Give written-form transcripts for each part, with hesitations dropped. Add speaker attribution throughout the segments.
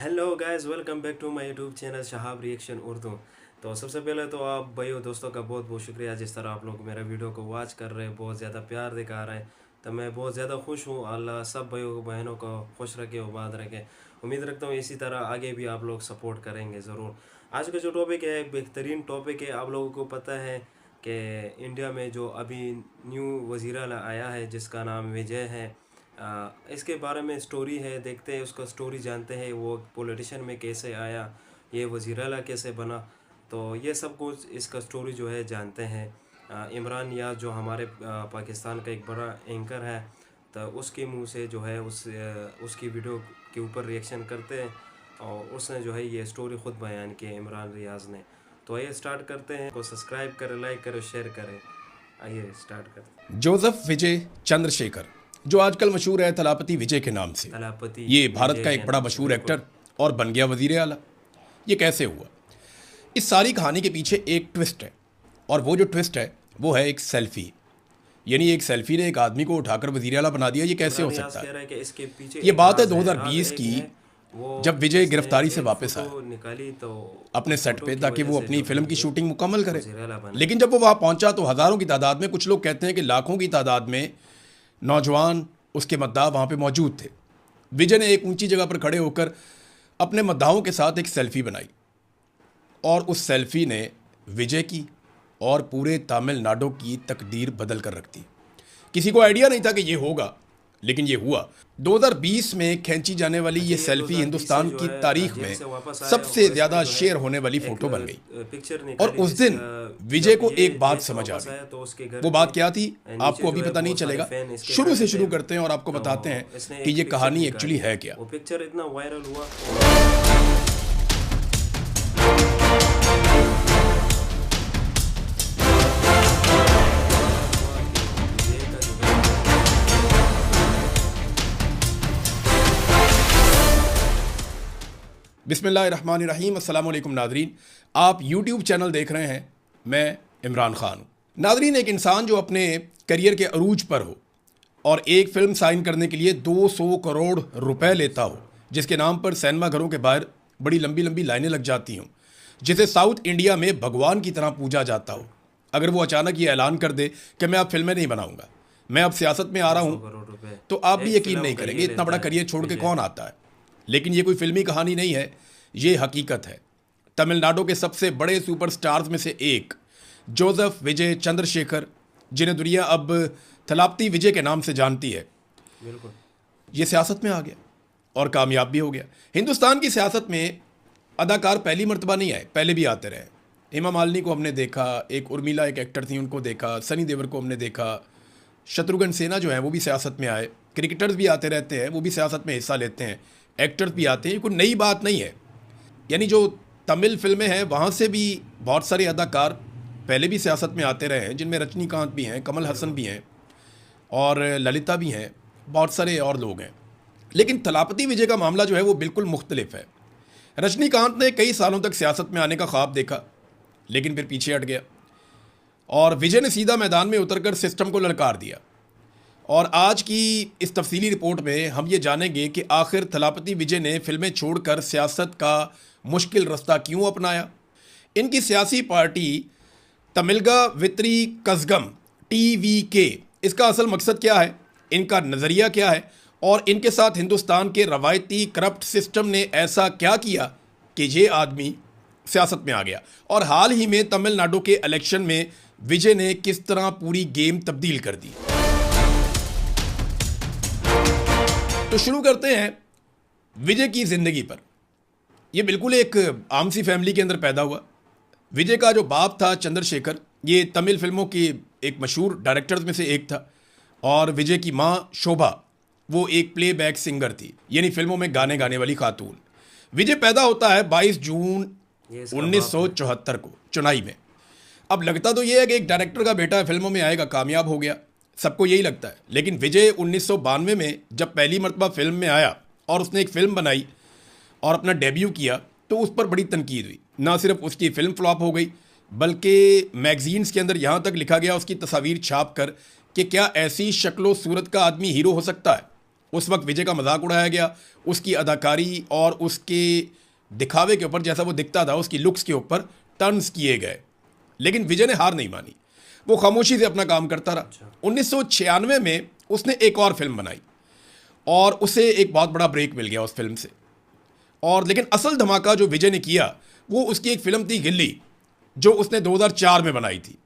Speaker 1: Hello guys, welcome back to my YouTube channel Shahab reaction Urdu. तो सबसे पहले तो आप भाइयों दोस्तों का बहुत बहुत शुक्रिया, जिस तरह आप लोग मेरा वीडियो को वॉच कर रहे हैं, बहुत ज़्यादा प्यार दिखा रहे हैं। तो मैं बहुत ज़्यादा खुश हूँ। अल्लाह सब भाइयों बहनों को खुश रखे, आबाद रखे। उम्मीद रखता हूँ इसी तरह आगे भी आप लोग सपोर्ट करेंगे ज़रूर। आज का जो टॉपिक है एक बेहतरीन टॉपिक है। आप लोगों को पता है कि इंडिया में जो अभी न्यू वज़ीर आला आया है जिसका नाम विजय है, इसके बारे में स्टोरी है, देखते हैं उसका स्टोरी, जानते हैं वो पॉलिटिशियन में कैसे आया, ये वज़ीर-ए-आला कैसे बना। तो ये सब कुछ इसका स्टोरी जो है जानते हैं। इमरान यार जो हमारे पाकिस्तान का एक बड़ा एंकर है, तो उसके मुंह से जो है उसकी वीडियो के ऊपर रिएक्शन करते हैं और उसने जो है ये स्टोरी ख़ुद बयान की है, इमरान रियाज़ ने। तो आइए स्टार्ट करते हैं। को सब्सक्राइब करें, लाइक करें, शेयर करें। आइए स्टार्ट करते हैं।
Speaker 2: जोसेफ विजय चंद्रशेखर, जो आजकल मशहूर है थलापति विजय के नाम से,
Speaker 1: थलापति
Speaker 2: ये भारत
Speaker 1: विजय
Speaker 2: का
Speaker 1: के
Speaker 2: एक बड़ा
Speaker 1: नाम से,
Speaker 2: मशहूर
Speaker 1: बिल्कुल।
Speaker 2: एक्टर और बन गया वजीर आला। ये कैसे हुआ? इस सारी कहानी के पीछे एक ट्विस्ट है, और वो जो ट्विस्ट है वो है एक सेल्फी। यानी एक सेल्फी ने एक आदमी को उठाकर वजीर आला बना दिया। ये कैसे हो
Speaker 1: इमरान यास
Speaker 2: सकता
Speaker 1: कह
Speaker 2: है?
Speaker 1: रहा है कि इसके पीछे
Speaker 2: ये
Speaker 1: एक
Speaker 2: बात है
Speaker 1: राज है। राज
Speaker 2: 2020
Speaker 1: एक
Speaker 2: की,
Speaker 1: है, वो
Speaker 2: जब विजय
Speaker 1: इसने
Speaker 2: गिरफ्तारी से
Speaker 1: एक
Speaker 2: वापस आया
Speaker 1: फोटो निकाली तो
Speaker 2: अपने सेट
Speaker 1: फोटो
Speaker 2: पे,
Speaker 1: की
Speaker 2: ताकि
Speaker 1: वजह
Speaker 2: वो
Speaker 1: से
Speaker 2: अपनी
Speaker 1: जो है
Speaker 2: फिल्म की
Speaker 1: ये
Speaker 2: शूटिंग मुकम्मल करे।
Speaker 1: वज़ीर-ए-आला बना।
Speaker 2: लेकिन जब वो वहाँ पहुंचा तो हज़ारों की तादाद में, कुछ लोग कहते हैं कि लाखों की तादाद में नौजवान उसके मद्दाह वहाँ पे मौजूद थे। विजय ने एक ऊंची जगह पर खड़े होकर अपने मद्दाहों के साथ एक सेल्फी बनाई, और उस सेल्फी ने विजय की और पूरे तमिलनाडु की तकदीर बदल कर रख दी। किसी को आइडिया नहीं था कि ये होगा, लेकिन ये हुआ। 2020 में खींची जाने वाली ये
Speaker 1: अच्छा,
Speaker 2: सेल्फी
Speaker 1: 2020 से
Speaker 2: हिंदुस्तान
Speaker 1: जो
Speaker 2: की
Speaker 1: है
Speaker 2: तारीख
Speaker 1: जेल
Speaker 2: में
Speaker 1: से वापस आया
Speaker 2: सबसे
Speaker 1: और
Speaker 2: ज़्यादा
Speaker 1: इसमें जो है
Speaker 2: शेयर होने वाली
Speaker 1: एक
Speaker 2: फ़ोटो बन गई।
Speaker 1: पिक्चर
Speaker 2: और
Speaker 1: निकाली
Speaker 2: उस दिन विजय
Speaker 1: जब
Speaker 2: को
Speaker 1: ये
Speaker 2: एक बात
Speaker 1: जेल से
Speaker 2: समझ आ
Speaker 1: वापस
Speaker 2: गई।
Speaker 1: आया तो उसके घर
Speaker 2: वो
Speaker 1: पे
Speaker 2: बात क्या थी
Speaker 1: नीचे
Speaker 2: आपको
Speaker 1: जो
Speaker 2: अभी
Speaker 1: है
Speaker 2: पता नहीं
Speaker 1: बहुत सारे
Speaker 2: चलेगा।
Speaker 1: फैन इसके
Speaker 2: शुरू से
Speaker 1: खड़े
Speaker 2: शुरू
Speaker 1: थे।
Speaker 2: करते हैं और आपको
Speaker 1: तो
Speaker 2: बताते हैं
Speaker 1: इसने
Speaker 2: कि
Speaker 1: एक
Speaker 2: ये
Speaker 1: पिक्चर
Speaker 2: कहानी
Speaker 1: निकाली।
Speaker 2: एक्चुअली है क्या।
Speaker 1: वो पिक्चर इतना वायरल हुआ।
Speaker 2: बिस्मिल्लाहिर्रहमानिर्रहीम। अस्सलाम वालेकुम नादरीन, आप यूट्यूब चैनल देख रहे हैं। मैं इमरान खान हूँ। नादरीन, एक इंसान जो अपने करियर के अरूज पर हो और एक फ़िल्म साइन करने के लिए 200 करोड़ रुपए लेता हो, जिसके नाम पर सिनेमा घरों के बाहर बड़ी लंबी लंबी लाइनें लग जाती हों, जिसे साउथ इंडिया में भगवान की तरह पूजा जाता हो, अगर वो अचानक ये ऐलान कर दे कि मैं अब फिल्में नहीं बनाऊंगा, मैं अब सियासत में आ रहा
Speaker 1: 200
Speaker 2: हूँ,
Speaker 1: करोड़ रुपए
Speaker 2: तो आप भी
Speaker 1: एक
Speaker 2: यकीन
Speaker 1: फिल्म
Speaker 2: नहीं
Speaker 1: का
Speaker 2: करेंगे
Speaker 1: ये
Speaker 2: इतना बड़ा
Speaker 1: लेता है
Speaker 2: करियर छोड़ के
Speaker 1: विजय।
Speaker 2: कौन आता है। लेकिन ये कोई फिल्मी कहानी नहीं है, ये हकीकत है। तमिलनाडु के सबसे बड़े सुपरस्टार्स में से एक जोसेफ विजय चंद्रशेखर, जिन्हें दुनिया अब थलापति विजय के नाम से जानती है,
Speaker 1: बिल्कुल।
Speaker 2: ये सियासत में आ गया और कामयाब भी हो गया। हिंदुस्तान की सियासत में अदाकार पहली मर्तबा नहीं आए, पहले भी आते रहे। हेमा मालिनी को हमने देखा, एक उर्मिला एक एक्टर थी, उनको देखा, सनी देओल को हमने देखा, शत्रुघ्न सिन्हा जो है वो भी सियासत में आए, क्रिकेटर्स भी आते रहते हैं, वो भी सियासत में हिस्सा लेते हैं, एक्टर्स भी आते हैं। ये कोई नई बात नहीं है। यानी जो तमिल फिल्में हैं वहाँ से भी बहुत सारे अदाकार पहले भी सियासत में आते रहे हैं, जिनमें रजनीकांत भी हैं, कमल हसन भी हैं और ललिता भी हैं, बहुत सारे और लोग हैं। लेकिन थलापति विजय का मामला जो है वो बिल्कुल मुख्तलिफ है। रजनीकांत ने कई सालों तक सियासत में आने का ख्वाब देखा, लेकिन फिर पीछे हट गया, और विजय ने सीधा मैदान में उतरकर सिस्टम को ललकार दिया। और आज की इस तफसीली रिपोर्ट में हम ये जानेंगे कि आखिर थलापति विजय ने फिल्में छोड़कर सियासत का मुश्किल रास्ता क्यों अपनाया। इनकी सियासी पार्टी तमिलगा वित्री कज़गम TVK, इसका असल मकसद क्या है, इनका नज़रिया क्या है, और इनके साथ हिंदुस्तान के रवायती करप्ट सिस्टम ने ऐसा क्या किया कि ये आदमी सियासत में आ गया। और हाल ही में तमिलनाडु के इलेक्शन में विजय ने किस तरह पूरी गेम तब्दील कर दी। तो शुरू करते हैं विजय की ज़िंदगी पर। यह बिल्कुल एक आम सी फैमिली के अंदर पैदा हुआ। विजय का जो बाप था चंद्रशेखर, ये तमिल फिल्मों की एक मशहूर डायरेक्टर्स में से एक था, और विजय की माँ शोभा, वो एक प्लेबैक सिंगर थी, यानी फिल्मों में गाने गाने वाली खातून। विजय पैदा होता है 22 जून
Speaker 1: ये इसका
Speaker 2: 1974 को चेन्नई में। अब लगता तो ये है कि एक डायरेक्टर का बेटा फिल्मों में आएगा, कामयाब हो गया, सबको यही लगता है। लेकिन विजय 1992 में जब पहली मरतबा फिल्म में आया और उसने एक फ़िल्म बनाई और अपना डेब्यू किया, तो उस पर बड़ी तनकीद हुई। ना सिर्फ उसकी फ़िल्म फ्लॉप हो गई, बल्कि मैगजीन्स के अंदर यहाँ तक लिखा गया उसकी तस्वीर छाप कर कि क्या ऐसी शक्लो सूरत का आदमी हीरो हो सकता है। उस वक्त विजय का मजाक उड़ाया गया, उसकी अदाकारी और उसके दिखावे के ऊपर, जैसा वो दिखता था उसकी लुक्स के ऊपर टर्न्स किए गए। लेकिन विजय ने हार नहीं मानी, वो खामोशी से अपना काम करता रहा। 1996 में उसने एक और फिल्म बनाई और उसे एक बहुत बड़ा ब्रेक मिल गया उस फिल्म से। और लेकिन असल धमाका जो विजय ने किया वो उसकी एक फिल्म थी गिल्ली, जो उसने 2004 में बनाई थी।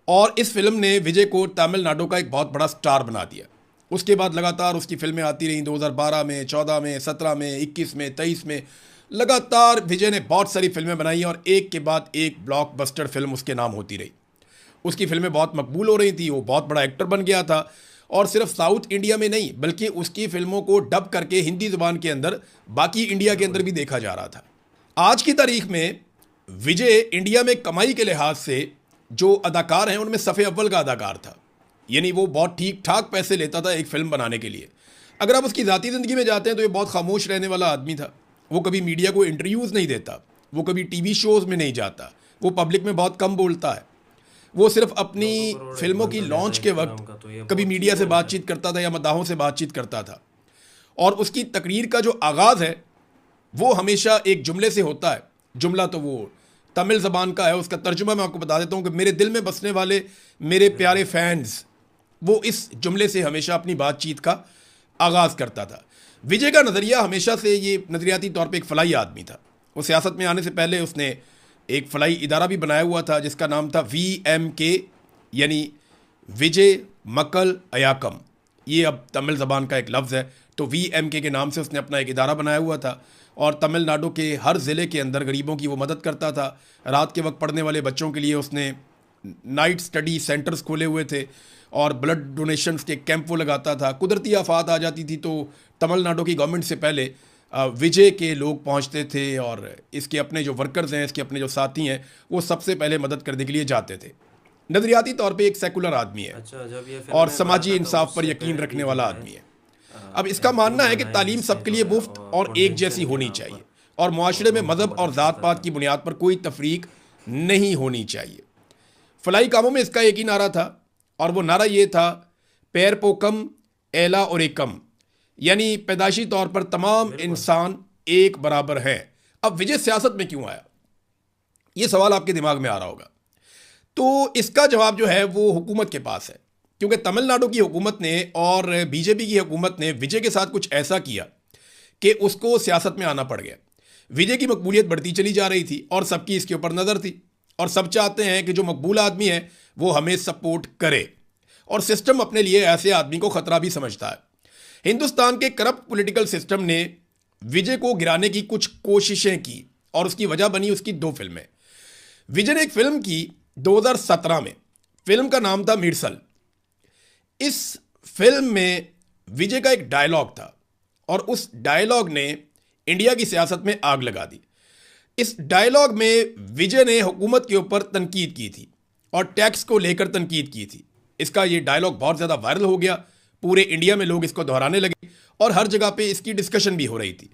Speaker 2: और इस फिल्म ने विजय को तमिलनाडु का एक बहुत बड़ा स्टार बना दिया। उसके बाद लगातार उसकी फिल्में आती रहीं, 2012 में, 14 में, 17 में, 21 में, 23 में, लगातार विजय ने बहुत सारी फिल्में बनाई और एक के बाद एक ब्लॉकबस्टर फिल्म उसके नाम होती रही। उसकी फिल्में बहुत मकबूल हो रही थी, वो बहुत बड़ा एक्टर बन गया था। और सिर्फ साउथ इंडिया में नहीं बल्कि उसकी फिल्मों को डब करके हिंदी ज़ुबान के अंदर बाकी इंडिया के अंदर भी देखा जा रहा था। आज की तारीख में विजय इंडिया में कमाई के लिहाज से जो अदाकार हैं उनमें सफ़े अव्वल का अदाकार था। यानी वो बहुत ठीक ठाक पैसे लेता था एक फिल्म बनाने के लिए। अगर आप उसकी ज़ाती ज़िंदगी में जाते हैं तो ये बहुत खामोश रहने वाला आदमी था। वो कभी मीडिया को इंटरव्यूज़ नहीं देता, वो कभी टीवी शोज़ में नहीं जाता, वो पब्लिक में बहुत कम बोलता है। वो सिर्फ अपनी फिल्मों की लॉन्च के वक्त कभी मीडिया से बातचीत करता था या मदाहों से बातचीत करता था। और उसकी तकरीर का जो आगाज़ है वो हमेशा एक जुमले से होता है। जुमला तो वो तमिल ज़बान का है, उसका तर्जुमा मैं आपको बता देता हूँ कि मेरे दिल में बसने वाले मेरे प्यारे फैंस, वो इस जुमले से हमेशा अपनी बातचीत का आगाज़ करता था। विजय का नज़रिया हमेशा से ये नज़रियाती तौर पे एक फलाई आदमी था। वो सियासत में आने से पहले उसने एक फलाई इदारा भी बनाया हुआ था जिसका नाम था VMK, यानी विजय मक्कल अयाकम। ये अब तमिल ज़बान का एक लफ्ज़ है, तो VMK के नाम से उसने अपना एक इदारा बनाया हुआ था। और तमिलनाडु के हर ज़िले के अंदर गरीबों की वो मदद करता था। रात के वक्त पढ़ने वाले बच्चों के लिए उसने नाइट स्टडी सेंटर्स खोले हुए थे और ब्लड डोनेशंस के कैंप वो लगाता था। कुदरती आफात आ जाती थी तो तमिलनाडु की गवर्नमेंट से पहले विजय के लोग पहुंचते थे और इसके अपने जो वर्कर्स हैं, इसके अपने जो साथी हैं, वो सबसे पहले मदद करने के लिए जाते थे। नज़रियाती तौर पे एक सेकुलर आदमी है
Speaker 1: जब ये
Speaker 2: और
Speaker 1: फिल्में
Speaker 2: समाजी
Speaker 1: बनाता तो
Speaker 2: इंसाफ पर
Speaker 1: उससे
Speaker 2: यकीन
Speaker 1: पहले
Speaker 2: रखने
Speaker 1: भी
Speaker 2: वाला
Speaker 1: जो है
Speaker 2: आदमी है। अब इसका मानना है कि तालीम सबके लिए मुफ्त और एक जैसी होनी चाहिए और मुआशरे में मज़हब और ज़ात पात की बुनियाद पर कोई तफरीक नहीं होनी चाहिए। फलाई कामों में इसका एक ही नारा था और वो नारा ये था, पैर पोकम एला और एकम, यानी पैदाइशी तौर पर तमाम इंसान एक बराबर हैं। अब विजय सियासत में क्यों आया, ये सवाल आपके दिमाग में आ रहा होगा। तो इसका जवाब जो है वो हुकूमत के पास है, क्योंकि तमिलनाडु की हुकूमत ने और बीजेपी की हुकूमत ने विजय के साथ कुछ ऐसा किया कि उसको सियासत में आना पड़ गया। विजय की मकबूलियत बढ़ती चली जा रही थी और सबकी इसके ऊपर नज़र थी और सब चाहते हैं कि जो मकबूल आदमी है वो हमें सपोर्ट करे और सिस्टम अपने लिए ऐसे आदमी को ख़तरा भी समझता है। हिंदुस्तान के करप्ट पॉलिटिकल सिस्टम ने विजय को गिराने की कुछ कोशिशें की और उसकी वजह बनी उसकी 2 फिल्में। विजय ने एक फिल्म की 2017 में, फिल्म का नाम था मिर्सल। इस फिल्म में विजय का एक डायलॉग था और उस डायलॉग ने इंडिया की सियासत में आग लगा दी। इस डायलॉग में विजय ने हुकूमत के ऊपर तनकीद की थी और टैक्स को लेकर तनकीद की थी। इसका ये डायलॉग बहुत ज़्यादा वायरल हो गया, पूरे इंडिया में लोग इसको दोहराने लगे और हर जगह पे इसकी डिस्कशन भी हो रही थी।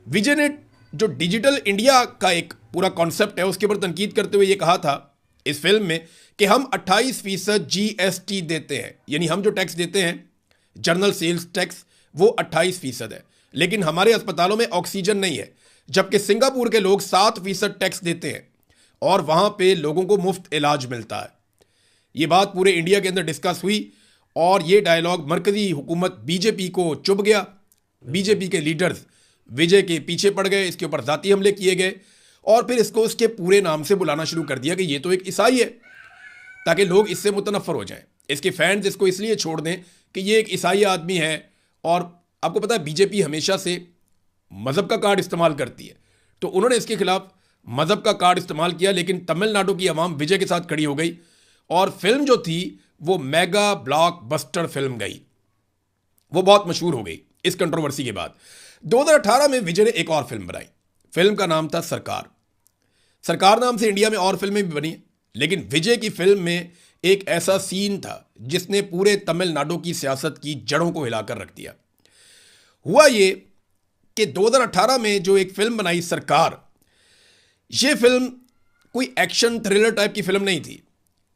Speaker 2: विजय ने जो डिजिटल इंडिया का एक पूरा कॉन्सेप्ट है उसके ऊपर तनकीद करते हुए ये कहा था इस फिल्म में कि हम 28% GST देते हैं, यानी हम जो टैक्स देते हैं जनरल सेल्स टैक्स वो 28% है, लेकिन हमारे अस्पतालों में ऑक्सीजन नहीं है, जबकि सिंगापुर के लोग 7% टैक्स देते हैं और वहाँ पे लोगों को मुफ्त इलाज मिलता है। ये बात पूरे इंडिया के अंदर डिस्कस हुई और ये डायलॉग मरकजी हुकूमत बीजेपी को चुभ गया। बीजेपी के लीडर्स विजय के पीछे पड़ गए, इसके ऊपर जाती हमले किए गए और फिर इसको उसके पूरे नाम से बुलाना शुरू कर दिया कि ये तो एक ईसाई है, ताकि लोग इससे मुतनफ़र हो जाएं। इसके फैंस इसको इसलिए छोड़ दें कि ये एक ईसाई आदमी है। और आपको पता है बीजेपी हमेशा से मज़हब का कार्ड इस्तेमाल करती है, तो उन्होंने इसके खिलाफ मज़हब का कार्ड इस्तेमाल किया, लेकिन तमिलनाडु की आवाम विजय के साथ खड़ी हो गई और फिल्म जो थी वो मेगा ब्लॉकबस्टर फिल्म गई, वो बहुत मशहूर हो गई। इस कंट्रोवर्सी के बाद 2018 में विजय ने एक और फिल्म बनाई। फिल्म का नाम था सरकार। सरकार नाम से इंडिया में और फिल्में भी बनी, लेकिन विजय की फिल्म में एक ऐसा सीन था जिसने पूरे तमिलनाडु की सियासत की जड़ों को हिलाकर रख दिया। हुआ ये कि 2018 में जो एक फिल्म बनाई सरकार, ये फिल्म कोई एक्शन थ्रिलर टाइप की फिल्म नहीं थी।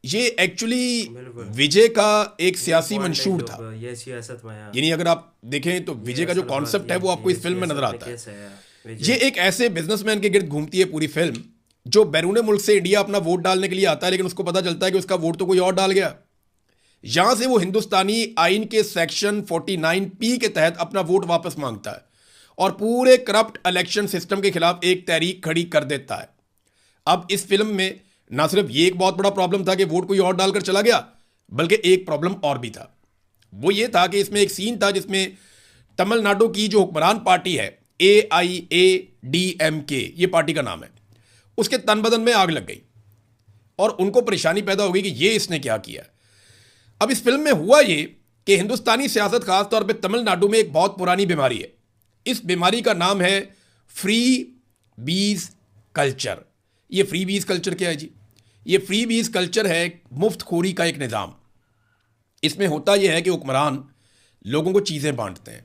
Speaker 2: ये एक्चुअली
Speaker 1: बिल्कुल।
Speaker 2: विजय का एक सियासी
Speaker 1: पॉइंट है
Speaker 2: मंशूर
Speaker 1: जो
Speaker 2: था।
Speaker 1: ये सियासत में आया।
Speaker 2: यानी अगर आप देखें तो
Speaker 1: ये
Speaker 2: विजय का जो
Speaker 1: असल बात
Speaker 2: कॉन्सेप्ट
Speaker 1: ये
Speaker 2: है वो
Speaker 1: है
Speaker 2: आपको
Speaker 1: कि ये
Speaker 2: इस फिल्म में नजर
Speaker 1: सियासत में
Speaker 2: आता है।
Speaker 1: कैसे आया
Speaker 2: ये
Speaker 1: विजय।
Speaker 2: एक ऐसे बिजनेसमैन के गिर्द घूमती है पूरी फिल्म, जो बैरून मुल्क से इंडिया अपना वोट डालने के लिए आता है, लेकिन उसको पता चलता है कि उसका वोट तो कोई और डाल गया। यहां से वो हिंदुस्तानी आइन के सेक्शन 49P के तहत अपना वोट वापस मांगता है और पूरे करप्ट इलेक्शन सिस्टम के खिलाफ एक तहरीक खड़ी कर देता है। अब इस फिल्म में ना सिर्फ ये एक बहुत बड़ा प्रॉब्लम था कि वोट कोई और डालकर चला गया, बल्कि एक प्रॉब्लम और भी था। वो ये था कि इसमें एक सीन था जिसमें तमिलनाडु की जो हुक्मरान पार्टी है, AIADMK ये पार्टी का नाम है, उसके तन बदन में आग लग गई और उनको परेशानी पैदा हो गई कि ये इसने क्या किया। अब इस फिल्म में हुआ ये कि हिंदुस्तानी सियासत खासतौर पे तमिलनाडु में एक बहुत पुरानी बीमारी है। इस बीमारी का नाम है फ्री बीज कल्चर। ये फ्री बीज कल्चर क्या है जी? ये फ्री बीज कल्चर है मुफ्त खोरी का एक निज़ाम। इसमें होता यह है कि हुक्मरान लोगों को चीज़ें बांटते हैं,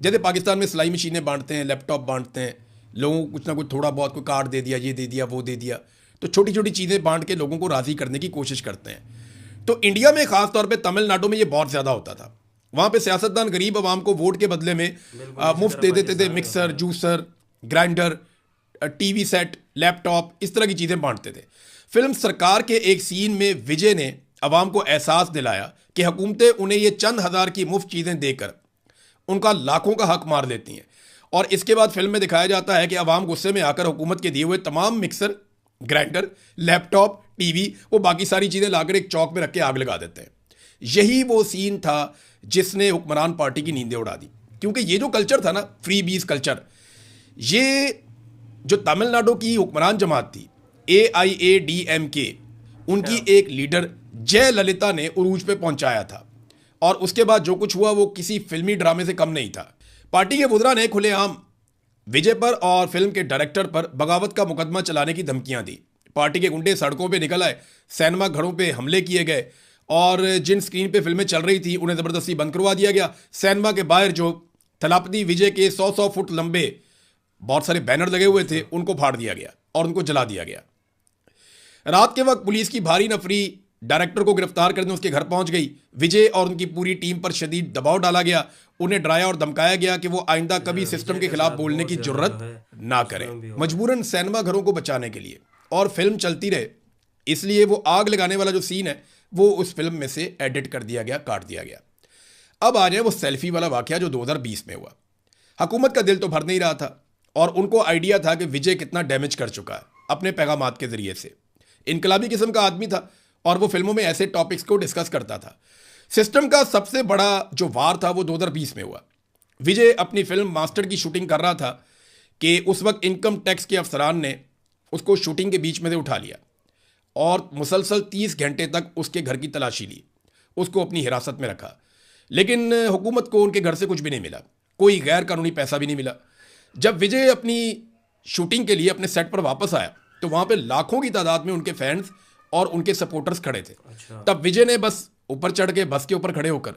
Speaker 2: जैसे पाकिस्तान में सिलाई मशीनें बांटते हैं, लैपटॉप बांटते हैं, लोगों को कुछ ना कुछ थोड़ा बहुत, कोई कार्ड दे दिया, ये दे दिया, वो दे दिया, तो छोटी छोटी चीज़ें बांट के लोगों को राज़ी करने की कोशिश करते हैं। तो इंडिया में ख़ासतौर पे तमिलनाडु में ये बहुत ज़्यादा होता था। वहाँ पे सियासतदान गरीब आवाम को वोट के बदले में
Speaker 1: बिल्कुल इसी
Speaker 2: मुफ्त
Speaker 1: तरह
Speaker 2: दे देते थे
Speaker 1: पाकिस्तान में
Speaker 2: मिक्सर,
Speaker 1: होता है।
Speaker 2: Juicer, grinder, TV set, laptop, इस तरह की चीज़ें बांटते थे। फिल्म सरकार के एक सीन में विजय ने अवाम को एहसास दिलाया कि हुकूमतें उन्हें ये चंद हज़ार की मुफ्त चीज़ें देकर उनका लाखों का हक मार लेती हैं। और इसके बाद फिल्म में दिखाया जाता है कि अवाम गुस्से में आकर हुकूमत के दिए हुए तमाम मिक्सर, ग्राइंडर, लैपटॉप, टीवी, वो बाकी सारी चीज़ें लाकर एक चौक में रख के आग लगा देते हैं। यही वो सीन था जिसने हुक्मरान पार्टी की नींदें उड़ा दी, क्योंकि ये जो कल्चर था ना, फ्री बीज कल्चर, ये जो तमिलनाडु की हुक्मरान जमात थी AIADMK, उनकी एक लीडर जयललिता ने उरूज पे पहुंचाया था। और उसके बाद जो कुछ हुआ वो किसी फिल्मी ड्रामे से कम नहीं था। पार्टी के वुज़रा ने खुलेआम विजय पर और फिल्म के डायरेक्टर पर बगावत का मुकदमा चलाने की धमकियां दी। पार्टी के गुंडे सड़कों पे निकल आए, सिनेमा घरों पे हमले किए गए और जिन स्क्रीन पे फिल्में चल रही थी उन्हें ज़बरदस्ती बंद करवा दिया गया। सिनेमा के बाहर जो थलापति विजय के 100 फुट लंबे बहुत सारे बैनर लगे हुए थे उनको फाड़ दिया गया और उनको जला दिया गया। रात के वक्त पुलिस की भारी नफरी डायरेक्टर को गिरफ्तार करने उसके घर पहुंच गई। विजय और उनकी पूरी टीम पर शदीद दबाव डाला गया। उन्हें डराया और धमकाया गया कि वो आइंदा कभी सिस्टम के खिलाफ बोलने की जुर्रत ना करें, मजबूरन सिनेमा घरों को बचाने के लिए। और फिल्म चलती रहे, इसलिए वो आग लगाने वाला जो सीन है वो उस फिल्म में से एडिट कर दिया गया, काट दिया गया। अब आ जाए वो सेल्फी वाला वाकया जो 2020 में हुआ। हुकूमत का दिल तो भर नहीं रहा था और उनको आइडिया था कि विजय कितना डैमेज कर चुका है अपने पैगामात के जरिए से। इनकलाबी किस्म का आदमी था और वो फिल्मों में ऐसे टॉपिक्स को डिस्कस करता था। सिस्टम का सबसे बड़ा जो वार था वो 2020 में हुआ। विजय अपनी फिल्म मास्टर की शूटिंग कर रहा था कि उस वक्त इनकम टैक्स के अफसरान ने उसको शूटिंग के बीच में से उठा लिया और मुसलसल 30 घंटे तक उसके घर की तलाशी ली, उसको अपनी हिरासत में रखा। लेकिन हुकूमत को उनके घर से कुछ भी नहीं मिला, कोई गैर कानूनी पैसा भी नहीं मिला। जब विजय अपनी शूटिंग के लिए अपने सेट पर वापस आया तो वहाँ पे लाखों की तादाद में उनके फैंस और उनके सपोर्टर्स खड़े थे। तब विजय ने बस ऊपर चढ़ के बस के ऊपर खड़े होकर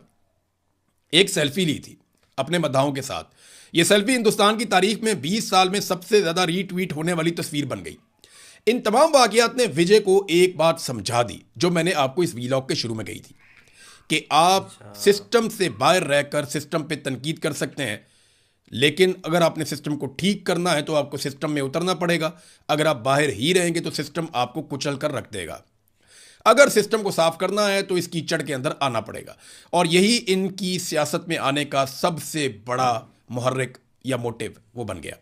Speaker 2: एक सेल्फी ली थी अपने मद्दाहों के साथ। ये सेल्फी हिंदुस्तान की तारीख में 20 साल में सबसे ज़्यादा रीट्वीट होने वाली तस्वीर बन गई। इन तमाम वाक़यात ने विजय को एक बात समझा दी जो मैंने आपको इस वीलॉग के शुरू में कही थी कि आप सिस्टम से बाहर रहकर सिस्टम पे तनकीद कर सकते हैं, लेकिन अगर आपने सिस्टम को ठीक करना है तो आपको सिस्टम में उतरना पड़ेगा। अगर आप बाहर ही रहेंगे तो सिस्टम आपको कुचल कर रख देगा। अगर सिस्टम को साफ करना है तो इस कीचड़ के अंदर आना पड़ेगा। और यही इनकी सियासत में आने का सबसे बड़ा मुहर्रिक या मोटिव वो बन गया।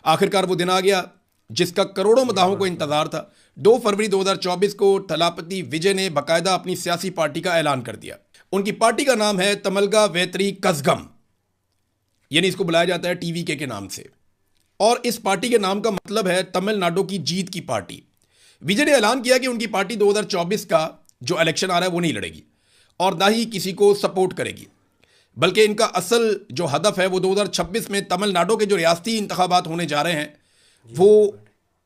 Speaker 2: आखिरकार वो दिन आ गया जिसका करोड़ों मदाहों को इंतजार था। 2 फरवरी 2024 को थलापति विजय ने बाकायदा अपनी सियासी पार्टी का ऐलान कर दिया। उनकी पार्टी का नाम है तमिलगा वेत्री कज़गम, यानी इसको बुलाया जाता है TVK के नाम से। और इस पार्टी के नाम का मतलब है तमिलनाडु की जीत की पार्टी। विजय ने ऐलान किया कि उनकी पार्टी 2024 का जो इलेक्शन आ रहा है वो नहीं लड़ेगी और ना ही किसी को सपोर्ट करेगी, बल्कि इनका असल जो हदफ है वो 2026 में तमिलनाडु के जो रियासती इंतखाबात होने जा रहे हैं वो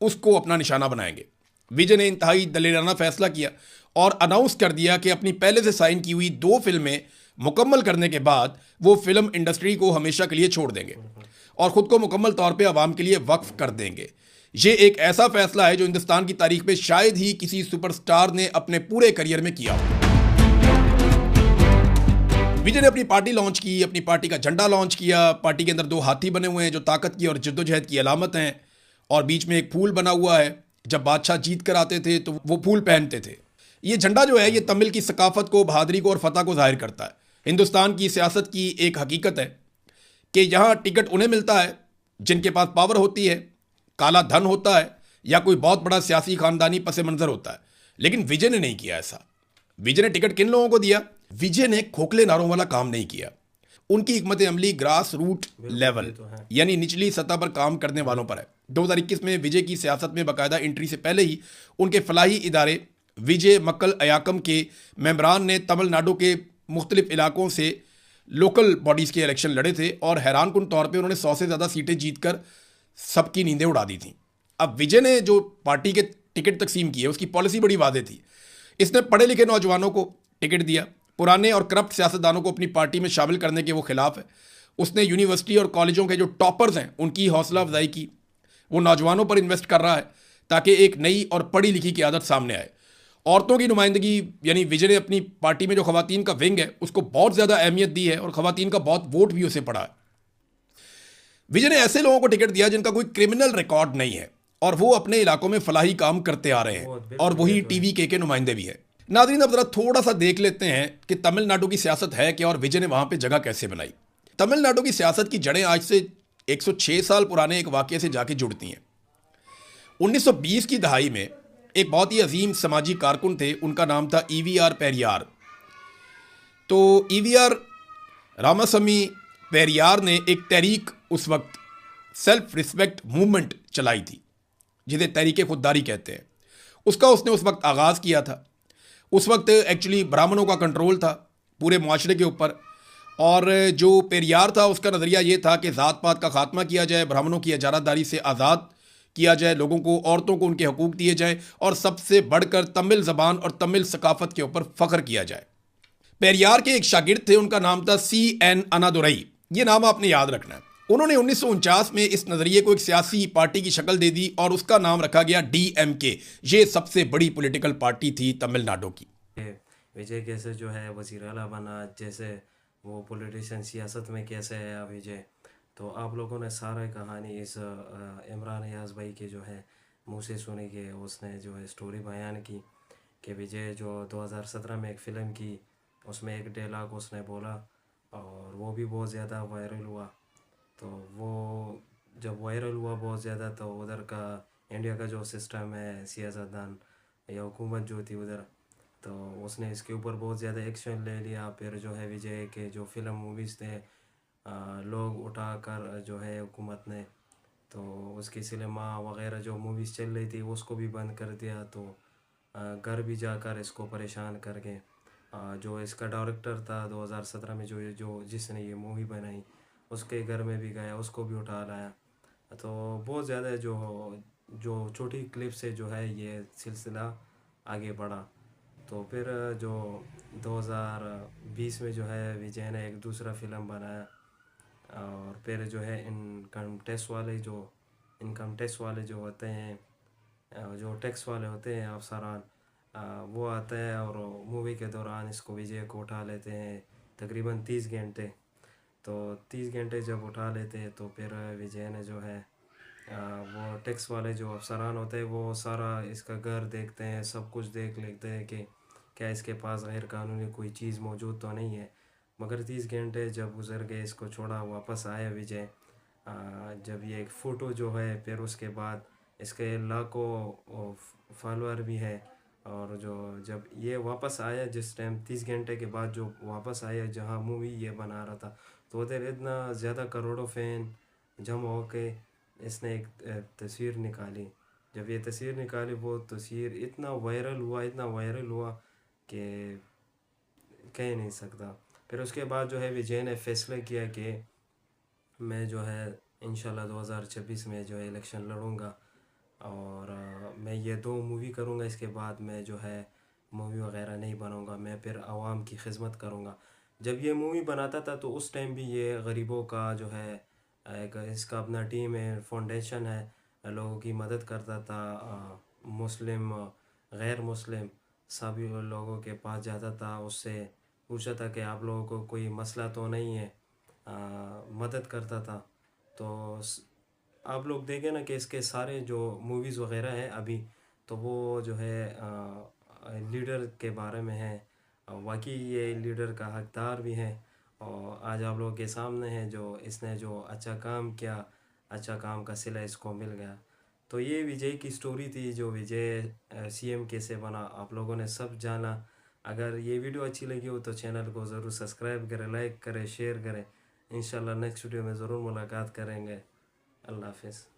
Speaker 2: उसको अपना निशाना बनाएंगे। विजय ने इंतहाई दलेराना फैसला किया और अनाउंस कर दिया कि अपनी पहले से साइन की हुई 2 फिल्में मुकम्मल करने के बाद वो फिल्म इंडस्ट्री को हमेशा के लिए छोड़ देंगे और ख़ुद को मुकम्मल तौर पे अवाम के लिए वक्फ कर देंगे। ये एक ऐसा फैसला है जो हिंदुस्तान की तारीख में शायद ही किसी सुपरस्टार ने अपने पूरे करियर में किया हो। विजय ने अपनी पार्टी लॉन्च की, अपनी पार्टी का झंडा लॉन्च किया। पार्टी के अंदर 2 हाथी बने हुए हैं जो ताकत की और जद्दोजहद की अलामत हैं, और बीच में एक फूल बना हुआ है। जब बादशाह जीत कर आते थे तो वो फूल पहनते थे। ये झंडा जो है ये तमिल की सकाफत को, बहादुरी को और फतह को जाहिर करता है। हिंदुस्तान की सियासत की एक हकीकत है कि यहाँ टिकट उन्हें मिलता है जिनके पास पावर होती है, काला धन होता है, या कोई बहुत बड़ा सियासी खानदानी पस मंजर होता है। लेकिन विजय ने नहीं किया ऐसा। विजय ने टिकट किन लोगों को दिया? विजय ने खोखले नारों वाला काम नहीं किया। उनकी हिकमत अमली ग्रास रूट लेवल यानी निचली सतह पर काम करने वालों पर है। 2021 में विजय की सियासत में बाकायदा एंट्री से पहले ही उनके फलाही इदारे विजय मक्कल अयाकम के मेंबरान ने तमिलनाडु के मुख्तलिफ इलाकों से लोकल बॉडीज़ के इलेक्शन लड़े थे, और हैरानकुन तौर पे उन्होंने 100 से ज़्यादा सीटें जीतकर सबकी नींदें उड़ा दी थी। अब विजय ने जो पार्टी के टिकट तकसीम किए उसकी पॉलिसी बड़ी वादे थी। इसने पढ़े लिखे नौजवानों को टिकट दिया, पुराने और करप्ट सियासतदानों को अपनी पार्टी में शामिल करने के वो खिलाफ है। उसने यूनिवर्सिटी और कॉलेजों के जो टॉपर्स हैं उनकी हौसला अफजाई की। वो नौजवानों पर इन्वेस्ट कर रहा है ताकि एक नई और पढ़ी लिखी की आदत सामने आए। औरतों की नुमाइंदगी, यानी विजय ने अपनी पार्टी में जो खवातीन का विंग है उसको बहुत ज़्यादा अहमियत दी है, और खवातीन का बहुत वोट भी उसे पड़ा है। विजय ने ऐसे लोगों को टिकट दिया जिनका कोई क्रिमिनल रिकॉर्ड नहीं है और वो अपने इलाकों में फलाही काम करते आ रहे हैं, और वही टीवी के नुमाइंदे भी है। नाज़रीन, अब जरा थोड़ा सा देख लेते हैं कि तमिलनाडु की सियासत है क्या और विजय ने वहां पे जगह कैसे बनाई। तमिलनाडु की सियासत की जड़ें आज से 106 साल पुराने एक वाकये से जाके जुड़ती हैं। 1920 की दहाई में एक बहुत ही अजीम समाजी कारकुन थे, उनका नाम था ईवीआर पेरियार। तो ईवीआर रामास्वामी पेरियार ने एक तहरीक उस वक्त सेल्फ रिस्पेक्ट मूवमेंट चलाई थी, जिसे तहरीक खुददारी कहते हैं। उसका उसने उस वक्त आगाज़ किया था। उस वक्त एक्चुअली ब्राह्मणों का कंट्रोल था पूरे माशरे के ऊपर, और जो पेरियार था उसका नज़रिया ये था कि ज़ात पात का खात्मा किया जाए, ब्राह्मणों की इजारादारी से आज़ाद किया जाए, लोगों को, औरतों को उनके हकूक़ दिए जाए, और सबसे बढ़कर तमिल ज़बान और तमिल सकाफ़त के ऊपर फ़ख्र किया जाए। पेरियार के एक शागिर्द थे, उनका नाम था CN अनादुरई। ये नाम आपने याद रखना है। उन्होंने 1949 में इस नज़रिए को एक सियासी पार्टी की शक्ल दे दी और उसका नाम रखा गया DMK। ये सबसे बड़ी पॉलिटिकल पार्टी थी तमिलनाडु की।
Speaker 1: विजय कैसे जो है वज़ीर आला बना, जैसे वो पॉलिटिशियन सियासत में कैसे है विजय, तो आप लोगों ने सारा कहानी इस इमरान अयाज भाई के जो है मुँह से सुनी कि उसने जो है स्टोरी बयान की कि विजय जो 2017 में एक फ़िल्म की, उसमें एक डायलॉग उसने बोला और वो भी बहुत ज़्यादा वायरल हुआ। तो वो जब वायरल हुआ बहुत ज़्यादा, तो उधर का इंडिया का जो सिस्टम है, सियासतदान या हुकूमत जो थी उधर, तो उसने इसके ऊपर बहुत ज़्यादा एक्शन ले लिया। फिर जो है विजय के जो फिल्म मूवीज़ थे लोग उठा कर जो है हुकूमत ने, तो उसकी सिनेमा वगैरह जो मूवीज़ चल रही थी उसको भी बंद कर दिया। तो घर भी जाकर इसको परेशान करके जो इसका डायरेक्टर था 2017 में जो जो जिसने ये मूवी बनाई, उसके घर में भी गया, उसको भी उठा लाया। तो बहुत ज़्यादा जो जो छोटी क्लिप से जो है ये सिलसिला आगे बढ़ा। तो फिर जो 2020 में जो है विजय ने एक दूसरा फिल्म बनाया, और फिर जो है इनकम टैक्स वाले जो होते हैं, जो टैक्स वाले होते हैं अफसरान, वो आते हैं और मूवी के दौरान इसको विजय को उठा लेते हैं तकरीबन 30 घंटे। तो 30 घंटे जब उठा लेते हैं तो फिर विजय ने जो है वो टैक्स वाले जो अफसरान होते हैं वो सारा इसका घर देखते हैं, सब कुछ देख लेते हैं कि क्या इसके पास गैर कानूनी कोई चीज़ मौजूद तो नहीं है। मगर 30 घंटे जब गुजर गए, इसको छोड़ा, वापस आया विजय। जब ये एक फ़ोटो जो है, फिर उसके बाद इसके लाखों फॉलोअर भी है, और जो जब ये वापस आया, जिस टाइम 30 घंटे के बाद जो वापस आया जहाँ मूवी ये बना रहा था, तो उधर इतना ज़्यादा करोड़ों फैन जमा हो के इसने एक तस्वीर निकाली। जब ये तस्वीर निकाली, वो तस्वीर इतना वायरल हुआ कि कह नहीं सकता। फिर उसके बाद जो है विजय ने फैसला किया कि मैं जो है इंशाल्लाह 2026 में जो है इलेक्शन लड़ूंगा, और मैं ये 2 मूवी करूंगा, इसके बाद मैं जो है मूवी वगैरह नहीं बनाऊंगा, मैं फिर आवाम की खिदमत करूंगा। जब ये मूवी बनाता था तो उस टाइम भी ये गरीबों का जो है एक इसका अपना टीम है, फाउंडेशन है, लोगों की मदद करता था। मुस्लिम, गैर मुस्लिम सभी लोगों के पास जाता था, उससे पूछा था कि आप लोगों को कोई मसला तो नहीं है, मदद करता था। तो आप लोग देखें ना कि इसके सारे जो मूवीज़ वगैरह हैं अभी, तो वो जो है लीडर के बारे में है। वाकई ये लीडर का हकदार भी है, और आज आप लोगों के सामने है जो इसने जो अच्छा काम किया, अच्छा काम का सिला इसको मिल गया। तो ये विजय की स्टोरी थी, जो विजय सीएम कैसे बना, आप लोगों ने सब जाना। अगर ये वीडियो अच्छी लगी हो तो चैनल को ज़रूर सब्सक्राइब करें, लाइक करें, शेयर करें। इंशाल्लाह नेक्स्ट वीडियो में ज़रूर मुलाकात करेंगे। अल्लाह हाफिज़।